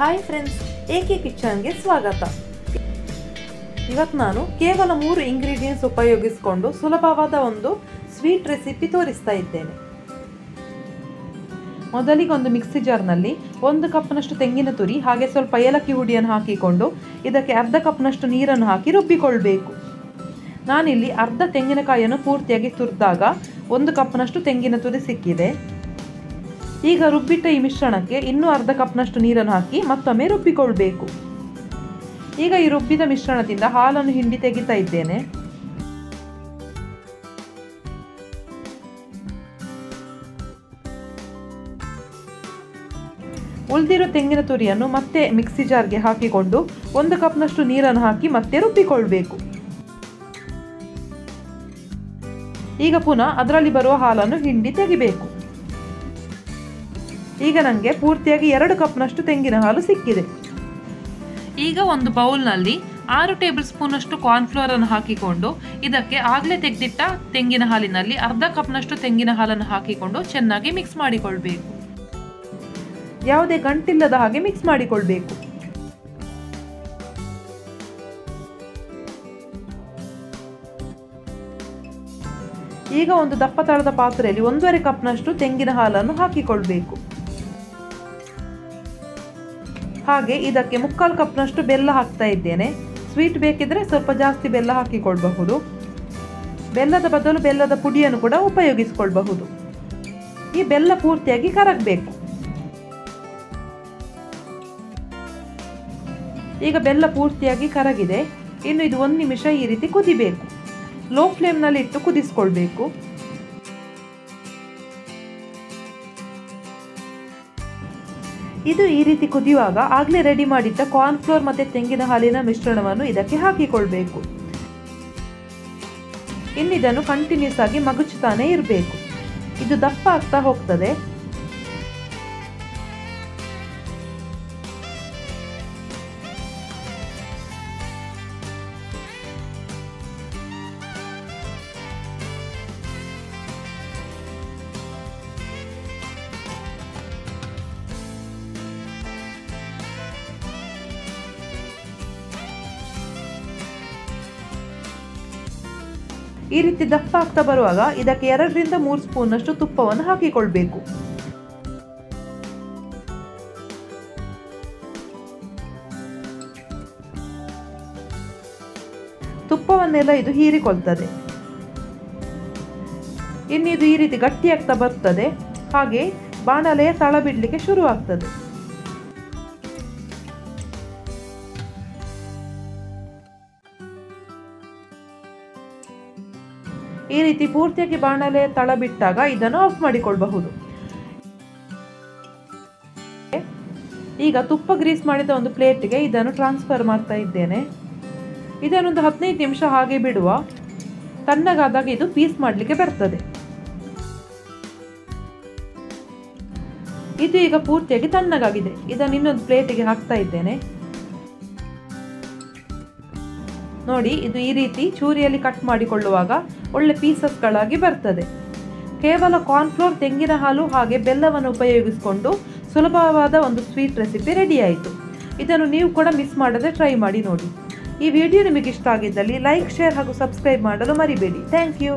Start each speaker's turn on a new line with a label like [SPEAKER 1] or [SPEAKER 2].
[SPEAKER 1] Hi friends, ಏಕೆ ಕಿಚನ್ಗೆ ಸ್ವಾಗತ. ಇವತ್ತು ನಾನು ಕೇವಲ 3 ಇಂಗ್ರೀಡಿಯೆಂಟ್ಸ್ ಉಪಯೋಗಿಸಿಕೊಂಡು ಸುಲಭವಾದ ಒಂದು ಸ್ವೀಟ್ ರೆಸಿಪಿ ತೋರಿಸ್ತಾ ಇದ್ದೇನೆ. ಮೊದಲಿಗೆ ಒಂದು ಮಿಕ್ಸಿ ಜಾರ್ನಲ್ಲಿ 1 ಕಪ್ನಷ್ಟು ತೆಂಗಿನ ತುರಿ ಹಾಗೆ ಸ್ವಲ್ಪ ಏಲಕ್ಕಿ ಹುಡಿಯನ್ನು ಹಾಕಿಕೊಂಡು ಇದಕ್ಕೆ ಅರ್ಧ ಕಪ್ನಷ್ಟು ನೀರನ್ನು ಹಾಕಿ ರುಬ್ಬಿಕೊಳ್ಬೇಕು. ನಾನಿಲ್ಲಿ ಅರ್ಧ ತೆಂಗಿನಕಾಯಿಯನ್ನು ಪೂರ್ತಿಯಾಗಿ ತುರಿದಾಗ 1 ಕಪ್ನಷ್ಟು ತೆಂಗಿನ ತುರಿ ಸಿಕ್ಕಿದೆ. ಈಗ ರುಬ್ಬಿಟ್ಟ ಈ ಮಿಶ್ರಣಕ್ಕೆ ಇನ್ನೂ ಅರ್ಧ ಕಪ್ನಷ್ಟು ನೀರನ್ನು ಹಾಕಿ ಮತ್ತೊಮ್ಮೆ ರುಬ್ಬಿಕೊಳ್ಬೇಕು. ಈಗ ಈ ರುಬ್ಬಿದ ಮಿಶ್ರಣದಿಂದ ಹಾಲನ್ನು ಹಿಂಡಿ ತೆಗಿತಾ ಇದ್ದೇನೆ. ಉಳಿದಿರೋ ತೆಂಗಿನ ತುರಿಯನ್ನು ಮತ್ತೆ ಮಿಕ್ಸಿ ಜಾರ್ಗೆ ಹಾಕಿಕೊಂಡು 1 ಕಪ್ನಷ್ಟು ನೀರನ್ನು ಹಾಕಿ ಮತ್ತೆ ರುಬ್ಬಿಕೊಳ್ಬೇಕು. ಈಗ ಪುನಃ ಅದರಲ್ಲಿ ಬರುವ ಹಾಲನ್ನು ಹಿಂಡಿ ತೆಗಿಬೇಕು. ಈಗ ನನಗೆ ಪೂರ್ತಿಯಾಗಿ 2 ಕಪ್ನಷ್ಟು ತೆಂಗಿನ ಹಾಲು ಸಿಕ್ಕಿದೆ. ಈಗ ಒಂದು ಬೌಲ್ನಲ್ಲಿ 6 ಟೇಬಲ್ ಸ್ಪೂನಷ್ಟು ಕಾರ್ನ್ಫ್ಲೋರ್ ಅನ್ನು ಹಾಕಿಕೊಂಡು ಇದಕ್ಕೆ ಆಗಲೇ ತೆಗೆದಿಟ್ಟ ತೆಂಗಿನ ಹಾಲಿನಲ್ಲಿ ಅರ್ಧ ಕಪ್ನಷ್ಟು ತೆಂಗಿನ ಹಾಲನ್ನು ಹಾಕಿಕೊಂಡು ಚೆನ್ನಾಗಿ ಮಿಕ್ಸ್ ಮಾಡಿಕೊಳ್ಬೇಕು. ಯಾವುದೇ ಗಂಟಿಲ್ಲದ ಹಾಗೆ ಮಿಕ್ಸ್ ಮಾಡಿಕೊಳ್ಬೇಕು. ಈಗ ಒಂದು ದಪ್ಪ ತಳದ ಪಾತ್ರೆಯಲ್ಲಿ 1.5 ಕಪ್ನಷ್ಟು ತೆಂಗಿನ ಹಾಲನ್ನು ಹಾಕಿಕೊಳ್ಬೇಕು. ಹಾಗೆ ಇದಕ್ಕೆ 3/4 ಕಪ್ನಷ್ಟು ಬೆಲ್ಲ ಹಾಕ್ತಾ ಇದ್ದೇನೆ. ಸ್ವೀಟ್ ಬೇಕಿದ್ರೆ ಸ್ವಲ್ಪ ಜಾಸ್ತಿ ಬೆಲ್ಲ ಹಾಕಿಕೊಳ್ಬಹುದು. ಬೆಲ್ಲದ ಬದಲು ಬೆಲ್ಲದ ಪುಡಿಯನ್ನು ಕೂಡ ಉಪಯೋಗಿಸಿಕೊಳ್ಳಬಹುದು. ಈ ಬೆಲ್ಲ ಪೂರ್ತಿಯಾಗಿ ಕರಗಬೇಕು. ಈಗ ಬೆಲ್ಲ ಪೂರ್ತಿಯಾಗಿ ಕರಗಿದೆ. ಇನ್ನು ಇದು 1 ನಿಮಿಷ ಈ ರೀತಿ ಕುದಿಬೇಕು. ಲೋ ಫ್ಲೇಮ್ನಲ್ಲಿ ಇಟ್ಟು ಕುದಿಸ್ಕೊಳ್ಬೇಕು. ಇದು ಈ ರೀತಿ ಕುದಿಯುವಾಗ ಆಗಲೇ ರೆಡಿ ಮಾಡಿಟ್ಟ ಕಾರ್ನ್ಫ್ಲೋರ್ ಮತ್ತು ತೆಂಗಿನ ಹಾಲಿನ ಮಿಶ್ರಣವನ್ನು ಇದಕ್ಕೆ ಹಾಕಿಕೊಳ್ಬೇಕು. ಇನ್ನಿದನ್ನು ಕಂಟಿನ್ಯೂಸ್ ಆಗಿ ಮಗುಚುತ್ತಾನೆ ಇರಬೇಕು. ಇದು ದಪ್ಪ ಆಗ್ತಾ ಹೋಗ್ತದೆ. ಈ ರೀತಿ ದಪ್ಪ ಆಗ್ತಾ ಬರುವಾಗ ಇದಕ್ಕೆ 2 ರಿಂದ 3 ಸ್ಪೂನ್ನಷ್ಟು ತುಪ್ಪವನ್ನು ಹಾಕಿಕೊಳ್ಬೇಕು. ತುಪ್ಪವನ್ನೆಲ್ಲ ಇದು ಹೀರಿಕೊಳ್ತದೆ. ಇನ್ನು ಇದು ಈ ರೀತಿ ಗಟ್ಟಿಯಾಗ್ತಾ ಬರ್ತದೆ. ಹಾಗೆ ಬಾಣಲೆಯ ತಳ ಬಿಡಲಿಕ್ಕೆ ಶುರುವಾಗ್ತದೆ. ಈ ರೀತಿ ಪೂರ್ತಿಯಾಗಿ ಬಾಣಲೆ ತಳ ಬಿಟ್ಟಾಗ ಇದನ್ನು ಆಫ್ ಮಾಡಿಕೊಳ್ಳಬಹುದು. ಈಗ ತುಪ್ಪ ಗ್ರೀಸ್ ಮಾಡಿದ ಒಂದು ಪ್ಲೇಟ್ಗೆ ಇದನ್ನು ಟ್ರಾನ್ಸ್ಫರ್ ಮಾಡ್ತಾ ಇದ್ದೇನೆ. ಇದನ್ನೊಂದು 15 ನಿಮಿಷ ಹಾಗೆ ಬಿಡುವ. ತಣ್ಣಗಾದಾಗ ಇದು ಪೀಸ್ ಮಾಡಲಿಕ್ಕೆ ಬರ್ತದೆ. ಇದು ಈಗ ಪೂರ್ತಿಯಾಗಿ ತಣ್ಣಗಾಗಿದೆ. ಇದನ್ನು ಇನ್ನೊಂದು ಪ್ಲೇಟಿಗೆ ಹಾಕ್ತಾ ಇದ್ದೇನೆ. ನೋಡಿ, ಇದು ಈ ರೀತಿ ಚೂರಿಯಲ್ಲಿ ಕಟ್ ಮಾಡಿಕೊಳ್ಳುವಾಗ ಒಳ್ಳೆ ಪೀಸಸ್ಗಳಾಗಿ ಬರ್ತದೆ. ಕೇವಲ ಕಾರ್ನ್ಫ್ಲೋರ್, ತೆಂಗಿನ ಹಾಲು ಹಾಗೆ ಬೆಲ್ಲವನ್ನು ಉಪಯೋಗಿಸಿಕೊಂಡು ಸುಲಭವಾದ ಒಂದು ಸ್ವೀಟ್ ರೆಸಿಪಿ ರೆಡಿ ಆಯಿತು. ಇದನ್ನು ನೀವು ಕೂಡ ಮಿಸ್ ಮಾಡದೆ ಟ್ರೈ ಮಾಡಿ ನೋಡಿ. ಈ ವಿಡಿಯೋ ನಿಮಗೆ ಇಷ್ಟ ಆಗಿದ್ದಲ್ಲಿ ಲೈಕ್, ಶೇರ್ ಹಾಗೂ ಸಬ್ಸ್ಕ್ರೈಬ್ ಮಾಡಲು ಮರಿಬೇಡಿ. Thank you.